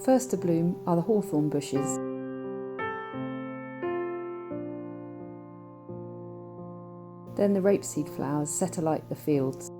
First to bloom are the hawthorn bushes. Then the rapeseed flowers set alight the fields.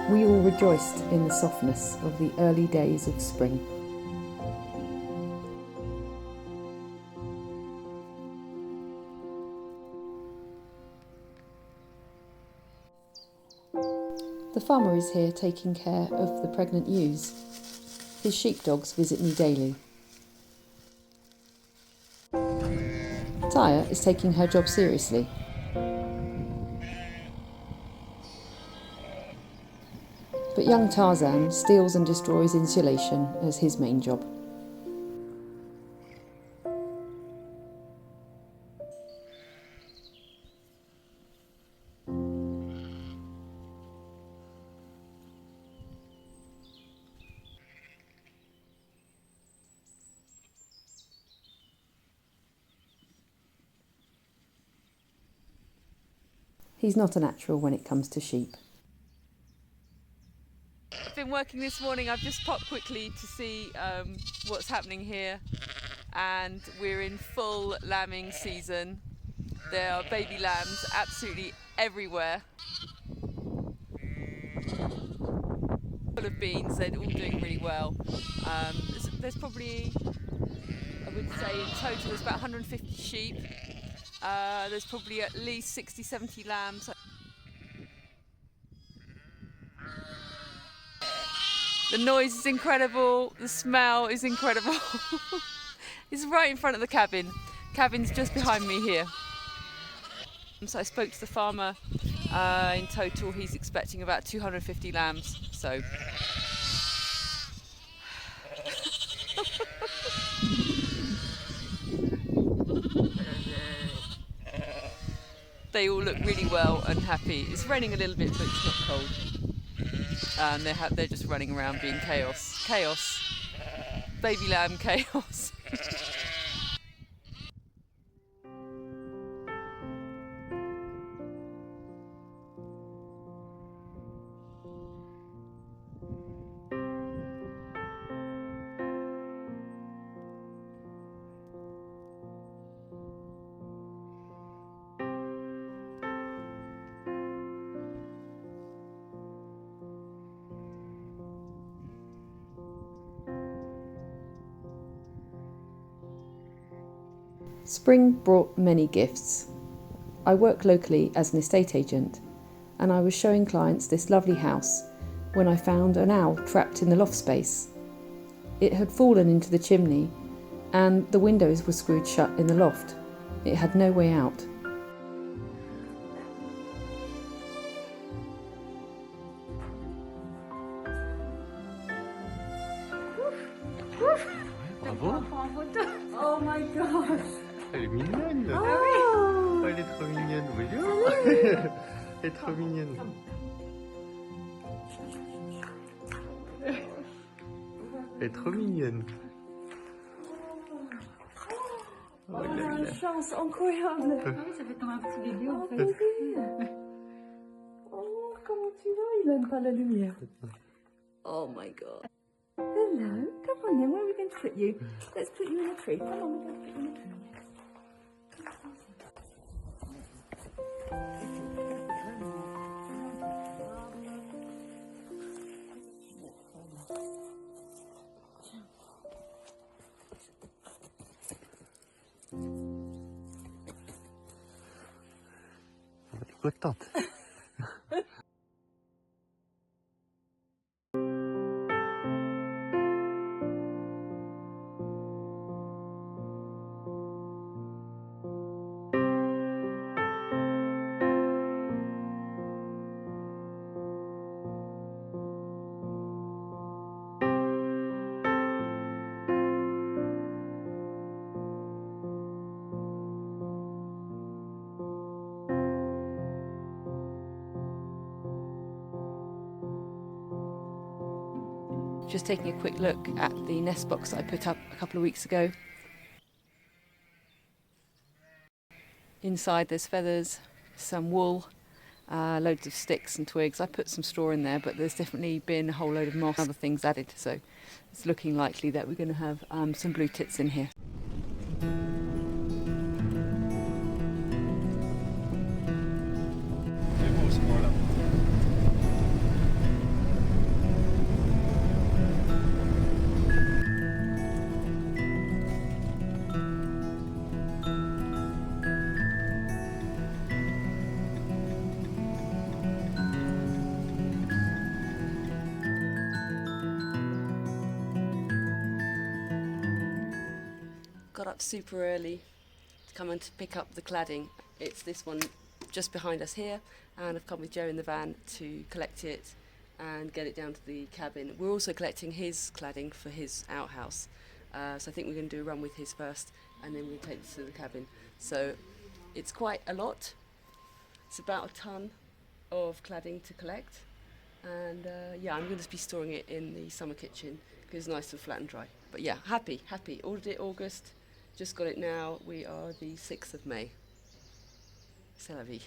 We all rejoiced in the softness of the early days of spring. The farmer is here taking care of the pregnant ewes. His sheepdogs visit me daily. Taya is taking her job seriously. But young Tarzan steals and destroys insulation as his main job. He's not a natural when it comes to sheep. I've been working this morning. I've just popped quickly to see what's happening here, and we're in full lambing season. There are baby lambs absolutely everywhere. Full of beans, they're all doing really well. There's probably, I would say in total, there's about 150 sheep. There's probably at least 60-70 lambs. The noise is incredible, the smell is incredible. It's right in front of the cabin. Cabin's just behind me here. So I spoke to the farmer. In total, he's expecting about 250 lambs. So. They all look really well and happy. It's raining a little bit, but it's not cold. And they're just running around being chaos. Chaos. Baby lamb chaos. Spring brought many gifts. I work locally as an estate agent, and I was showing clients this lovely house when I found an owl trapped in the loft space. It had fallen into the chimney, and the windows were screwed shut in the loft. It had no way out. Bravo. Oh my gosh. Elle est mignonne. Oh. Elle est trop mignonne. Bonjour. Elle est trop mignonne. Elle est trop mignonne. Oh là là. Chance incroyable. Ah oui, ça fait comme un petit bébé en fait. Bébé. Oh, comment tu vas? Il aime pas la lumière. Oh my god. Hello. Come on then, where are we going to put you? Let's put you in a tree. Come on, we're going to put you in a tree. fruktansvärt. Just taking a quick look at the nest box that I put up a couple of weeks ago. Inside there's feathers, some wool, loads of sticks and twigs. I put some straw in there, but there's definitely been a whole load of moss and other things added, so it's looking likely that we're going to have some blue tits in here. Got up super early to come and to pick up the cladding. It's this one just behind us here, and I've come with Joe in the van to collect it and get it down to the cabin. We're also collecting his cladding for his outhouse, so I think we're going to do a run with his first and then we'll take this to the cabin. So it's quite a lot. It's about a ton of cladding to collect, and yeah, I'm going to be storing it in the summer kitchen because it's nice and flat and dry. But yeah, happy. Ordered it August, just got it now. We are the 6th of May. C'est la vie.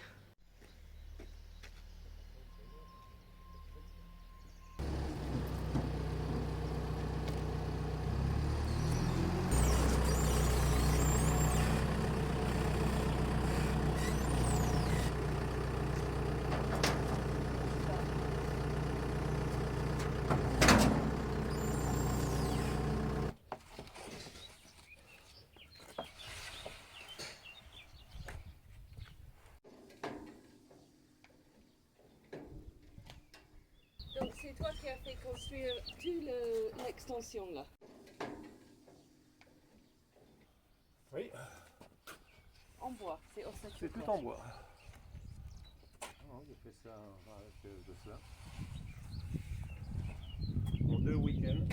Donc c'est toi qui as fait construire toute l'extension là. Oui, En bois, c'est ossature. c'est tout en bois. Non, j'ai fait ça avec de cela. Pour 2 week-ends.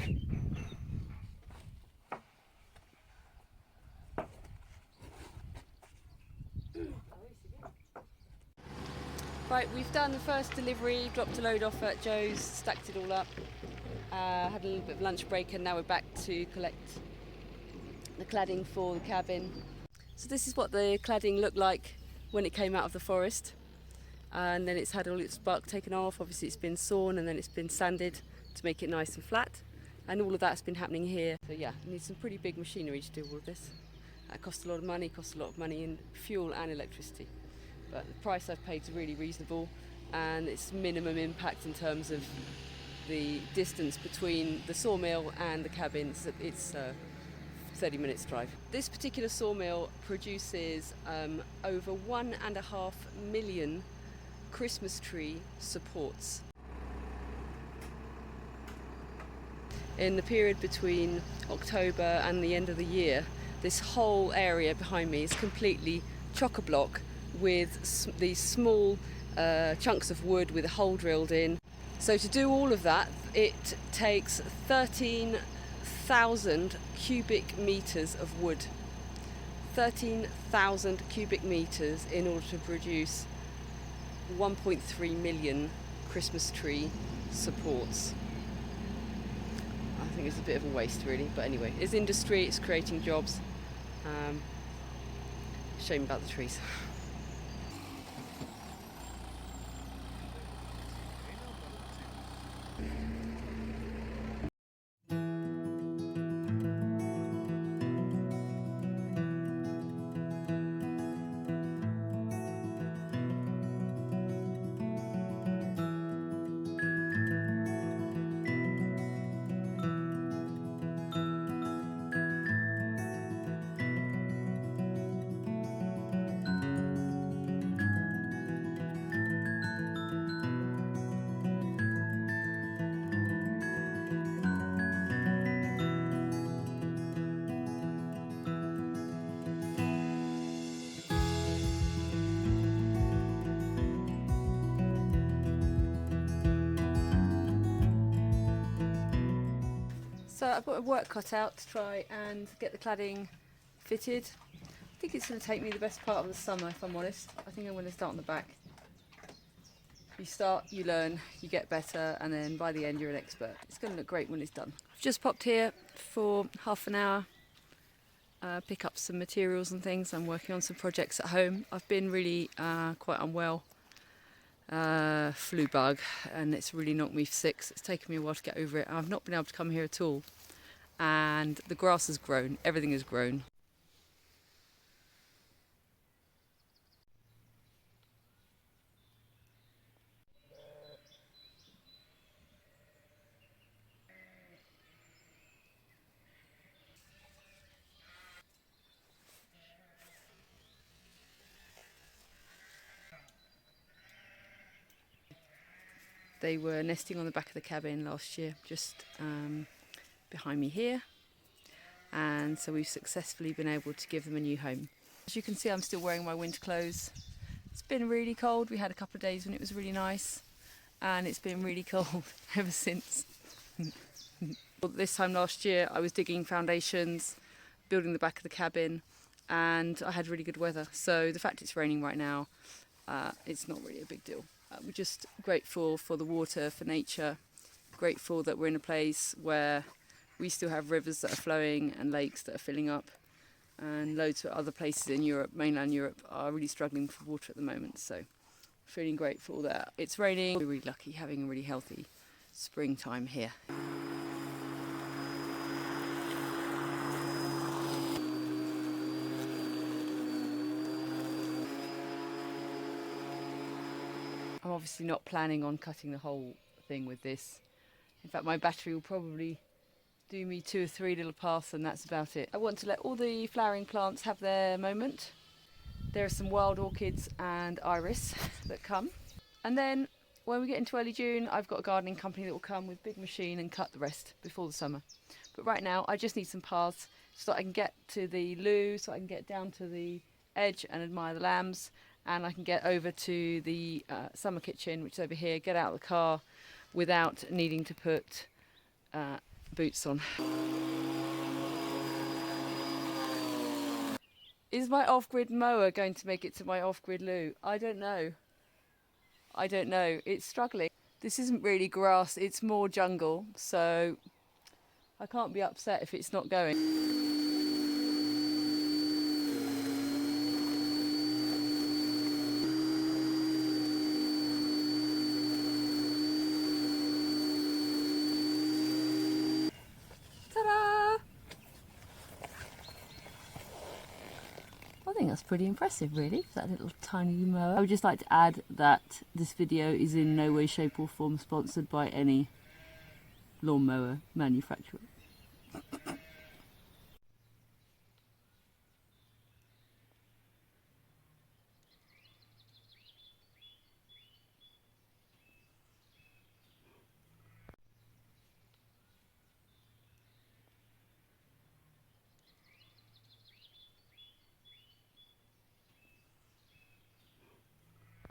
Right, we've done the first delivery, dropped a load off at Joe's, stacked it all up, had a little bit of lunch break, and now we're back to collect the cladding for the cabin. So this is what the cladding looked like when it came out of the forest, and then it's had all its bark taken off. Obviously it's been sawn and then it's been sanded to make it nice and flat, and all of that's been happening here. So yeah, you need some pretty big machinery to do all of this. That costs a lot of money, in fuel and electricity. But the price I've paid is really reasonable, and it's minimum impact in terms of the distance between the sawmill and the cabin. It's 30 minutes drive. This particular sawmill produces over 1.5 million Christmas tree supports. In the period between October and the end of the year, this whole area behind me is completely chock-a-block with these small chunks of wood with a hole drilled in. So to do all of that, it takes 13,000 cubic meters of wood. 13,000 cubic meters in order to produce 1.3 million Christmas tree supports. I think it's a bit of a waste really, but anyway, it's industry, it's creating jobs. Shame about the trees. So I've got a work cut out to try and get the cladding fitted. I think it's going to take me the best part of the summer, if I'm honest. I think I'm going to start on the back. You start, you learn, you get better, and then by the end you're an expert. It's going to look great when it's done. I've just popped here for half an hour, pick up some materials and things. I'm working on some projects at home. I've been really quite unwell. Flu bug, and it's really knocked me for six. It's taken me a while to get over it. I've not been able to come here at all, and the grass has grown, everything has grown. They were nesting on the back of the cabin last year, just behind me here, and so we've successfully been able to give them a new home. As you can see, I'm still wearing my winter clothes. It's been really cold. We had a couple of days when it was really nice, and it's been really cold ever since. This time last year I was digging foundations, building the back of the cabin, and I had really good weather, so the fact it's raining right now, it's not really a big deal. We're just grateful for the water, for nature, grateful that we're in a place where we still have rivers that are flowing and lakes that are filling up, and loads of other places in Europe, mainland Europe, are really struggling for water at the moment. So feeling grateful that it's raining. We're really lucky having a really healthy springtime here. I'm obviously not planning on cutting the whole thing with this. In fact, my battery will probably do me 2 or 3 little paths, and that's about it. I want to let all the flowering plants have their moment. There are some wild orchids and iris that come. And then when we get into early June, I've got a gardening company that will come with a big machine and cut the rest before the summer. But right now, I just need some paths so that I can get to the loo, so I can get down to the edge and admire the lambs, and I can get over to the summer kitchen, which is over here, get out of the car without needing to put boots on. Is my off-grid mower going to make it to my off-grid loo? I don't know. I don't know. It's struggling. This isn't really grass, it's more jungle, so I can't be upset if it's not going. I think that's pretty impressive, really, for that little tiny mower. I would just like to add that this video is in no way, shape or form sponsored by any lawnmower manufacturer.